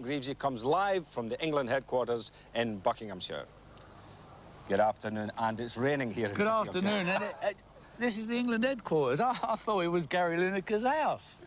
Greavsie comes live from the England headquarters in Buckinghamshire. Good afternoon, and it's raining here. Good afternoon, and this is the England headquarters. I thought it was Gary Lineker's house.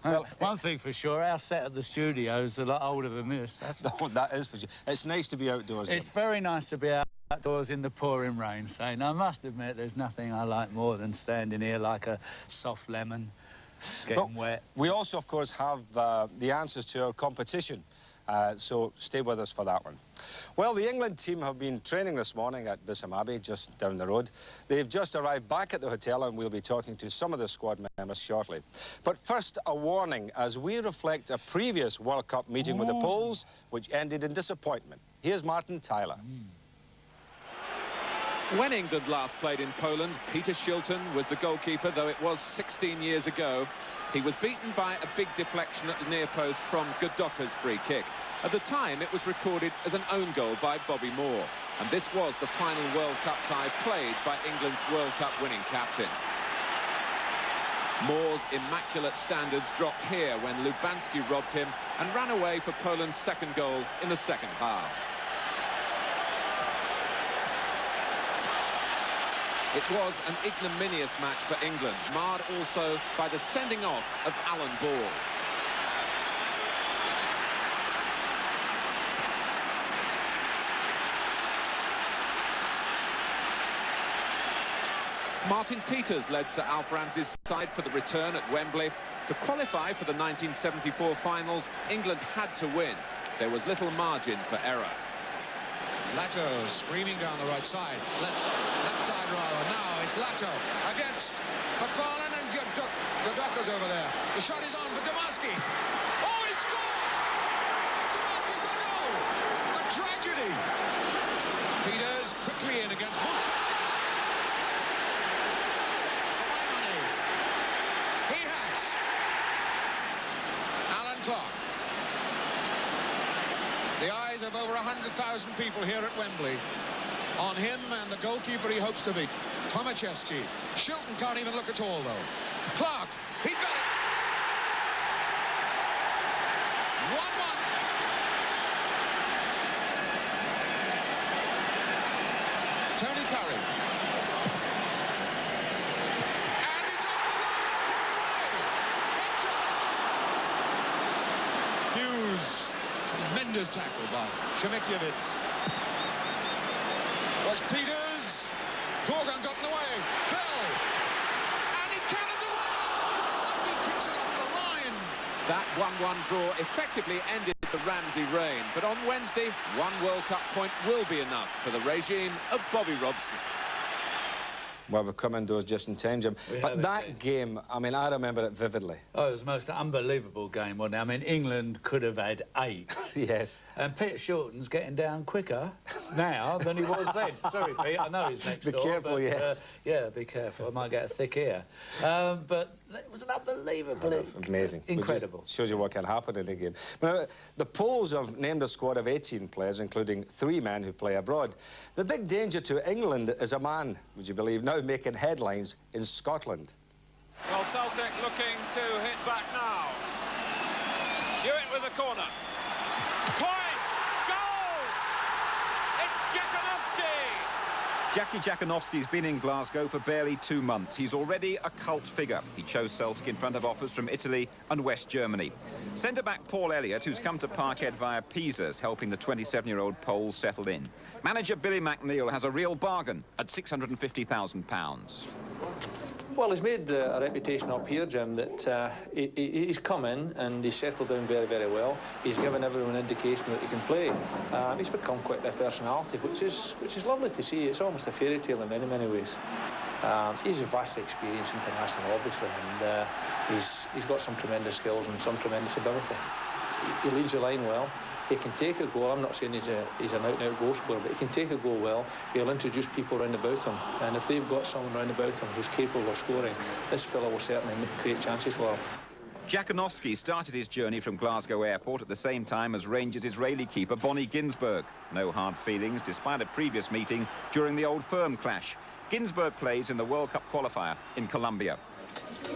Well, one thing for sure, our set at the studio's a lot older than this. No, that is for sure. It's nice to be outdoors. It's very nice to be outdoors in the pouring rain, saying, I must admit, there's nothing I like more than standing here like a soft lemon, getting wet. We also, of course, have the answers to our competition, so stay with us for that one. Well, the England team have been training this morning at Bisham Abbey, just down the road. They've just arrived back at the hotel, and we'll be talking to some of the squad members shortly. But first, a warning as we reflect a previous World Cup meeting with the Poles, which ended in disappointment. Here's Martin Tyler. When England last played in Poland, Peter Shilton was the goalkeeper, though it was 16 years ago. He was beaten by a big deflection at the near post from Godoka's free kick. At the time, it was recorded as an own goal by Bobby Moore. And this was the final World Cup tie played by England's World Cup winning captain. Moore's immaculate standards dropped here when Lubanski robbed him and ran away for Poland's second goal in the second half. It was an ignominious match for England, marred also by the sending off of Alan Ball. Martin Peters led Sir Alf Ramsey's side for the return at Wembley. To qualify for the 1974 finals, England had to win. There was little margin for error. Lato streaming down the right side. Left side rather. Now it's Lato against McFarlane, and Godoka's over there. The shot is on for Damaski. Oh, he scored! Damaski's got a goal! The tragedy! Peters quickly in against Bush. He has. Alan Clark. The eyes of over 100,000 people here at Wembley on him and the goalkeeper he hopes to be, Tomaszewski. Shilton can't even look at all, though. Clark, he's got it. 1-1. Tony Curry. And it's off the line and kicked away. Hughes. Tremendous tackle by Shemikiewicz. Was Peters. Gorgon got in the way. Bell. And it cannons away. Saki kicks it off the line. That 1-1 draw effectively ended the Ramsey reign. But on Wednesday, one World Cup point will be enough for the regime of Bobby Robson. Well, we've come indoors just in time, Jim. But that game, I mean, I remember it vividly. Oh, it was the most unbelievable game, wasn't it? I mean, England could have had 8. Yes. And Peter Shilton's getting down quicker now than he was then. Sorry, Pete, I know he's next door. Be careful, but, yes. yeah, be careful. I might get a thick ear. But it was an unbelievable... Amazing. Incredible. Shows you what can happen in a game. Now, the Poles have named a squad of 18 players, including 3 men who play abroad. The big danger to England is a man, would you believe, now making headlines in Scotland. Well, Celtic looking to hit back now. Hewitt with the corner. Point! Goal! It's Jackenowski! Jackenowski's been in Glasgow for barely 2 months. He's already a cult figure. He chose Celtic in front of offers from Italy and West Germany. Centre-back Paul Elliott, who's come to Parkhead via Pisa, is helping the 27-year-old Pole settle in. Manager Billy McNeill has a real bargain at £650,000. Well, he's made a reputation up here, Jim, that he's come in and he's settled down very, very well. He's given everyone an indication that he can play. He's become quite a personality, which is lovely to see. It's almost a fairy tale in many, many ways. He's vastly experienced international, obviously, and he's got some tremendous skills and some tremendous ability. He leads the line well. He can take a goal. I'm not saying he's an out-and-out goal scorer, but he can take a goal well. He'll introduce people round about him, and if they've got someone round about him who's capable of scoring, this fellow will certainly create chances for him. Jackenowski started his journey from Glasgow Airport at the same time as Rangers Israeli keeper Bonnie Ginsberg. No hard feelings, despite a previous meeting during the Old Firm clash. Ginsberg plays in the World Cup qualifier in Colombia.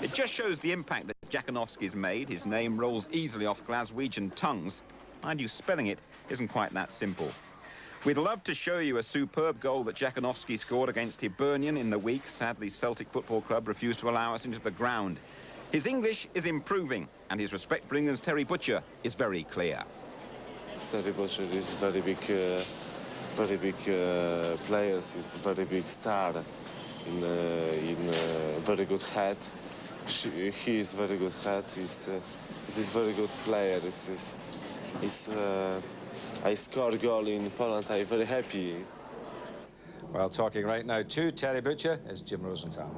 It just shows the impact that Jackenowski's made. His name rolls easily off Glaswegian tongues. Mind you, spelling it isn't quite that simple. We'd love to show you a superb goal that Jackenowski scored against Hibernian in the week. Sadly, Celtic Football Club refused to allow us into the ground. His English is improving, and his respect for England's Terry Butcher is very clear. Terry Butcher is very big players. He's very big star in very good head. He is very good head. He's very good player. I scored a goal in Poland. I'm very happy. Well, talking right now to Terry Butcher is Jim Rosenthal.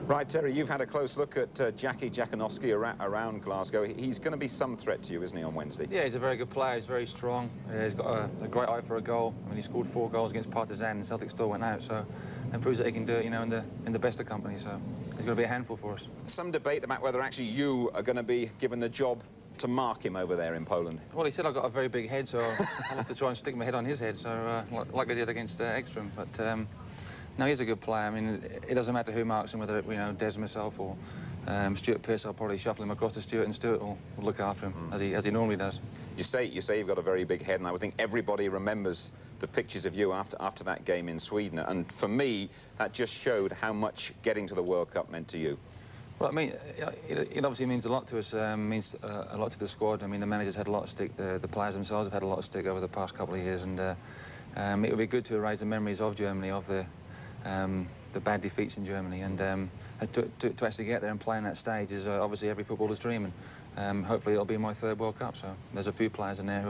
Right, Terry, you've had a close look at Jackenowski around Glasgow. He's going to be some threat to you, isn't he, on Wednesday? Yeah, he's a very good player. He's very strong. He's got a great eye for a goal. I mean, he scored 4 goals against Partizan, and Celtic still went out. So it proves that he can do it, you know, in the best of company. So he's going to be a handful for us. Some debate about whether actually you are going to be given the job to mark him over there in Poland. Well, he said I've got a very big head, so I'll have to try and stick my head on his head. So like I did against Ekstrom, but. No, he's a good player. I mean, it doesn't matter who marks him, whether, you know, Des myself or Stuart Pearce. I'll probably shuffle him across to Stuart, and Stuart will look after him, as he normally does. You say you've got a very big head, and I would think everybody remembers the pictures of you after that game in Sweden. And for me, that just showed how much getting to the World Cup meant to you. Well, I mean, it obviously means a lot to us, means a lot to the squad. I mean, the manager's had a lot of stick, the players themselves have had a lot of stick over the past couple of years, and it would be good to erase the memories of Germany, of the bad defeats in Germany, and to actually get there and play on that stage is obviously every footballer's dream, and hopefully it'll be my 3rd World Cup. So there's a few players in there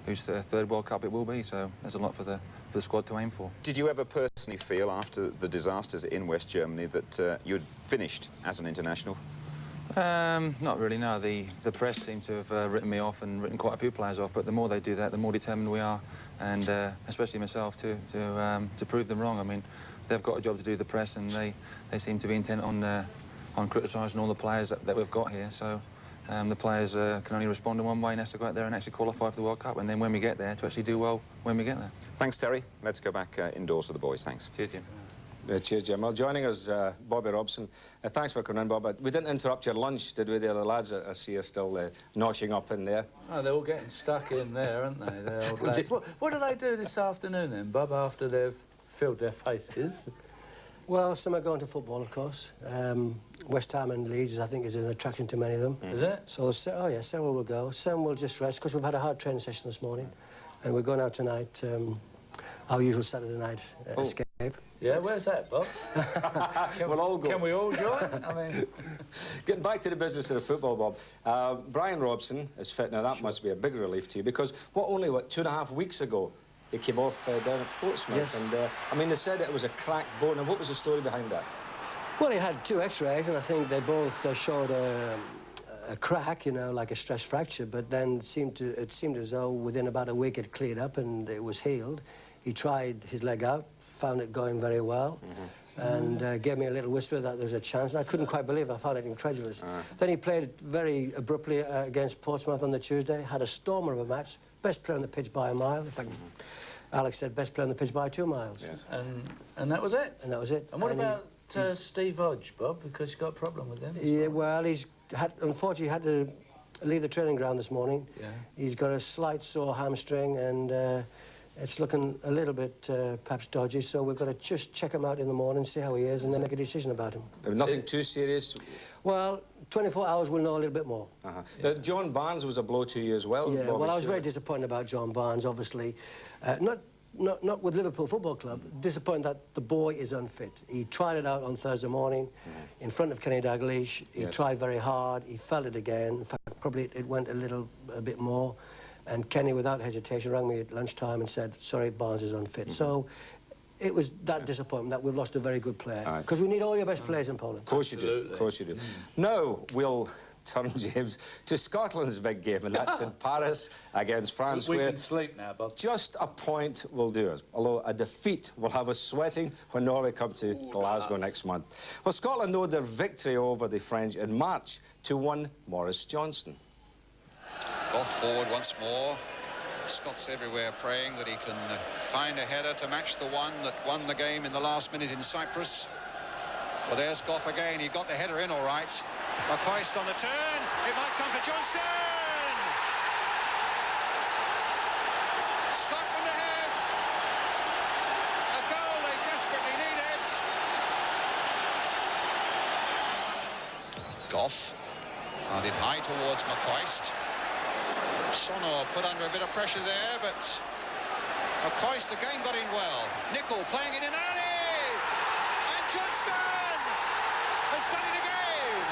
whose 3rd World Cup it will be, so there's a lot for the squad to aim for. Did you ever personally feel after the disasters in West Germany that you'd finished as an international? Not really, no. The press seem to have written me off and written quite a few players off, but the more they do that, the more determined we are, and especially myself to prove them wrong. I mean, they've got a job to do, the press, and they seem to be intent on criticising all the players that we've got here. So the players can only respond in one way, and that's to go out there and actually qualify for the World Cup, and then when we get there, to actually do well when we get there. Thanks, Terry. Let's go back indoors to the boys. Thanks. Cheers, Jim. Cheers, Jim. Well, joining us, Bobby Robson. Thanks for coming in, Bob. We didn't interrupt your lunch, did we? The other lads I see are still noshing up in there. Oh, they're all getting stuck in there, aren't they? They're old lads. What do they do this afternoon, then, Bob, after they've filled their faces? Well, some are going to football, of course. West Ham and Leeds, I think, is an attraction to many of them. Is it? So, oh, yeah, several will go. Some will just rest, because we've had a hard training session this morning. And we're going out tonight, our usual Saturday night escape. Yeah, where's that, Bob? We'll all go. Can we all join? I mean... Getting back to the business of the football, Bob. Brian Robson is fit now. That must be a big relief to you, because only 2.5 weeks ago he came off down at Portsmouth. Yes. And, I mean, they said it was a cracked bone. And what was the story behind that? Well, he had 2 x-rays, and I think they both showed a crack, you know, like a stress fracture, but then it seemed as though within about a week it cleared up and it was healed. He tried his leg out, found it going very well, and gave me a little whisper that there's a chance. And I couldn't quite believe it. I found it incredulous. Then he played very abruptly against Portsmouth on the Tuesday, had a stormer of a match, best player on the pitch by a mile. In fact, Alex said best player on the pitch by 2 miles. Yes. And that was it? And that was it. And what about Steve Hodge, Bob, because you've got a problem with him? Yeah, well, unfortunately, had to leave the training ground this morning. Yeah. He's got a slight sore hamstring, and it's looking a little bit perhaps dodgy, so we've got to just check him out in the morning, see how he is, and then make a decision about him. Nothing too serious? Well, 24 hours we'll know a little bit more. John Barnes was a blow to you as well. Yeah, well, I was very disappointed about John Barnes, obviously. Not with Liverpool Football Club, disappointed that the boy is unfit. He tried it out on Thursday morning in front of Kenny Dalglish. He tried very hard, he felt it again. In fact, probably it went a bit more. And Kenny, without hesitation, rang me at lunchtime and said, sorry, Barnes is unfit. So it was that disappointment that we've lost a very good player. Because we need all your best players in Poland. Of course you do, of course you do. Now we'll turn, James, to Scotland's big game, and that's in Paris against France. We can sleep now, Bob. Just a point will do us, although a defeat will have us sweating when Norway come to Glasgow next month. Well, Scotland owed their victory over the French in March to one Maurice Johnston. Off forward once more. Scots everywhere praying that he can find a header to match the one that won the game in the last minute in Cyprus. Well, there's Goff again. He got the header in all right. McCoist on the turn. It might come for Johnston! Goff. And in high towards McCoist. Sono put under a bit of pressure there, but McCoist again got in well. Nicol playing it in early. And Johnston has done it again.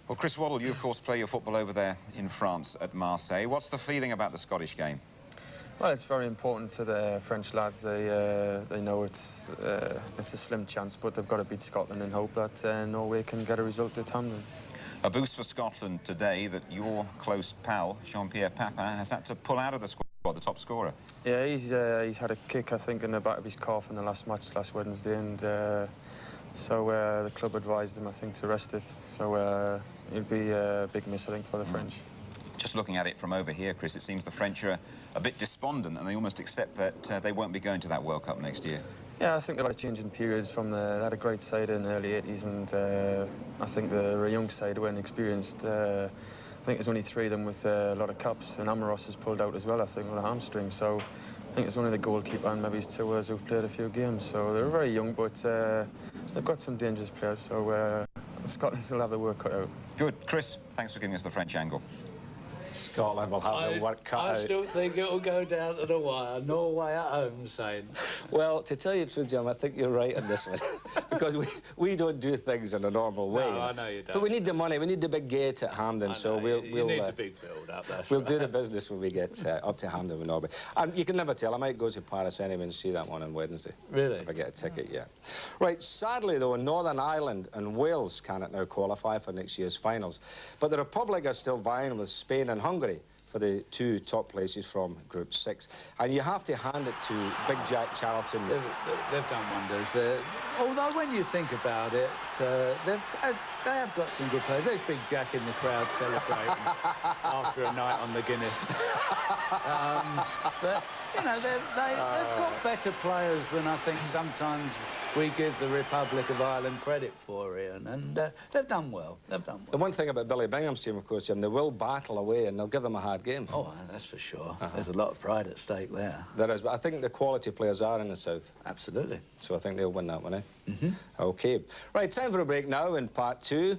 Well, Chris Waddle, you of course play your football over there in France at Marseille. What's the feeling about the Scottish game? Well, it's very important to the French lads. They know it's a slim chance, but they've got to beat Scotland and hope that Norway can get a result at home. A boost for Scotland today that your close pal, Jean-Pierre Papin, has had to pull out of the squad, the top scorer. Yeah, he's had a kick, I think, in the back of his calf in the last match last Wednesday, and so the club advised him, I think, to rest it. So it'll be a big miss, I think, for the French. Just looking at it from over here, Chris, it seems the French are a bit despondent and they almost accept that they won't be going to that World Cup next year. Yeah, I think there are changing periods from they had a great side in the early 80s, and I think they're a young side, weren't experienced. I think there's only 3 of them with a lot of caps, and Amoros has pulled out as well, I think, with a hamstring. So I think it's only the goalkeeper and maybe his 2 others who've played a few games. So they're very young, but they've got some dangerous players. So Scotland still have the work cut out. Good. Chris, thanks for giving us the French angle. Scotland will have their work cut out. I still think it'll go down to the wire. Norway at home, Saint. Well, to tell you the truth, Jim, I think you're right on this one. Because we don't do things in a normal way. No, I know you don't. But we need the money, we need the big gate at Hampden, so we'll need the big build-up, that's we'll right. do the business when we get up to Hampden with Norway. And you can never tell, I might go to Paris anyway and see that one on Wednesday. Really? If I get a ticket, yeah. Right, sadly, though, Northern Ireland and Wales cannot now qualify for next year's finals. But the Republic are still vying with Spain and Hungary for the 2 top places from Group 6. And you have to hand it to Big Jack Charlton. They've done wonders. Although when you think about it, they have got some good players. There's Big Jack in the crowd celebrating after a night on the Guinness. But, you know, they've got better players than I think sometimes we give the Republic of Ireland credit for, Ian. And they've done well. They've done well. The one thing about Billy Bingham's team, of course, Jim, they will battle away and they'll give them a hard game. Oh, that's for sure. There's a lot of pride at stake there. There is, but I think the quality players are in the south. Absolutely. So I think they'll win that one, eh? OK. Right, time for a break now in part 2.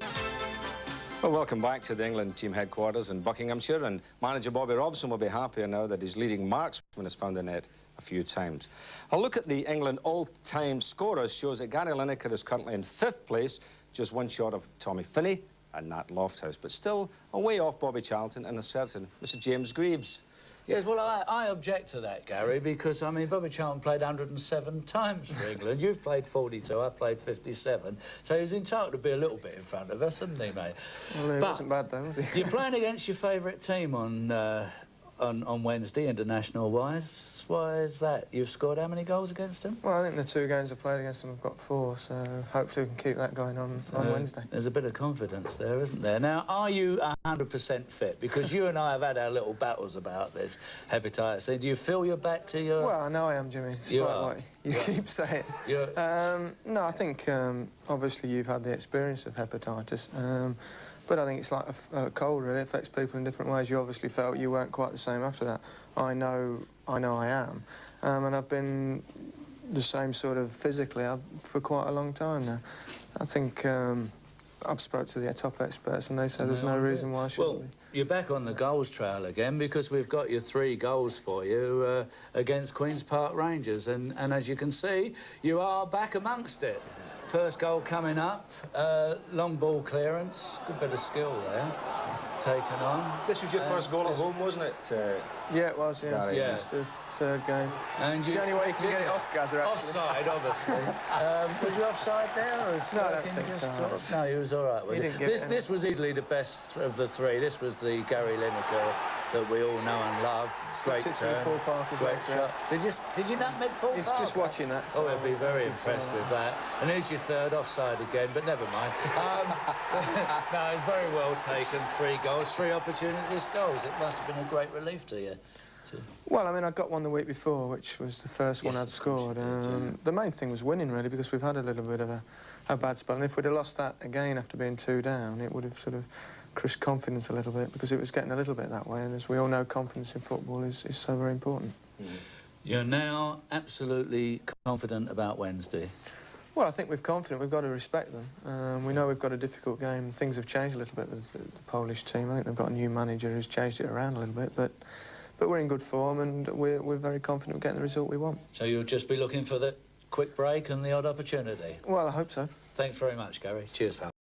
Well, welcome back to the England team headquarters in Buckinghamshire, and manager Bobby Robson will be happier now that his leading marksman has found the net a few times. A look at the England all-time scorers shows that Gary Lineker is currently in 5th place, just 1 short of Tommy Finney and Nat Lofthouse, but still a way off Bobby Charlton and a certain Mr. James Greaves. Yes, well, I object to that, Gary, because, I mean, Bobby Charlton played 107 times for England. You've played 42, I played 57. So he's entitled to be a little bit in front of us, isn't he, mate? Well, it wasn't bad, though, was he? You're playing against your favourite team on Wednesday, international-wise. Why is that? You've scored how many goals against them? Well, I think the 2 games I've played against them I've got 4, so hopefully we can keep that going on Wednesday. There's a bit of confidence there, isn't there? Now, are you 100% fit? Because you and I have had our little battles about this hepatitis. So do you feel you're back to your... Well, I know I am, Jimmy. Despite what you keep saying. No, I think, obviously, you've had the experience of hepatitis. But I think it's like a cold, really. It affects people in different ways. You obviously felt you weren't quite the same after that. I know I am. And I've been the same sort of physically for quite a long time now. I think I've spoke to the top experts and they say there's no reason why I shouldn't be. You're back on the goals trail again because we've got your 3 goals for you against Queen's Park Rangers. And as you can see, you are back amongst it. First goal coming up, long ball clearance, good bit of skill there, taken on. This was your first goal at home, wasn't it? Yeah, it was, yeah. Gary? Yeah. It's the 3rd game. And it's the only way you can get it off, Gazza, actually. Offside, obviously. Was you offside there? Or no, I don't think so. Sort of, no, he was all right, was he? This was easily the best of the 3. This was the Gary Lineker that we all know and love. Great turn. Paul Parker's great shot. Did you nutmeg Paul Parker? He's just watching that. So he'll be very impressed with that. And here's your 3rd offside again, but never mind. No, it's very well taken. 3 goals, 3 opportunities goals. It must have been a great relief to you. Well, I mean, I got one the week before, which was the first one I'd scored. The main thing was winning, really, because we've had a little bit of a bad spell. And if we'd have lost that again after being 2 down, it would have sort of crushed confidence a little bit, because it was getting a little bit that way. And as we all know, confidence in football is so very important. You're now absolutely confident about Wednesday. Well, I think we're confident. We've got to respect them. We know we've got a difficult game. Things have changed a little bit with the Polish team. I think they've got a new manager who's changed it around a little bit, but we're in good form and we're very confident of getting the result we want. So you'll just be looking for the quick break and the odd opportunity? Well, I hope so. Thanks very much, Gary. Cheers, pal.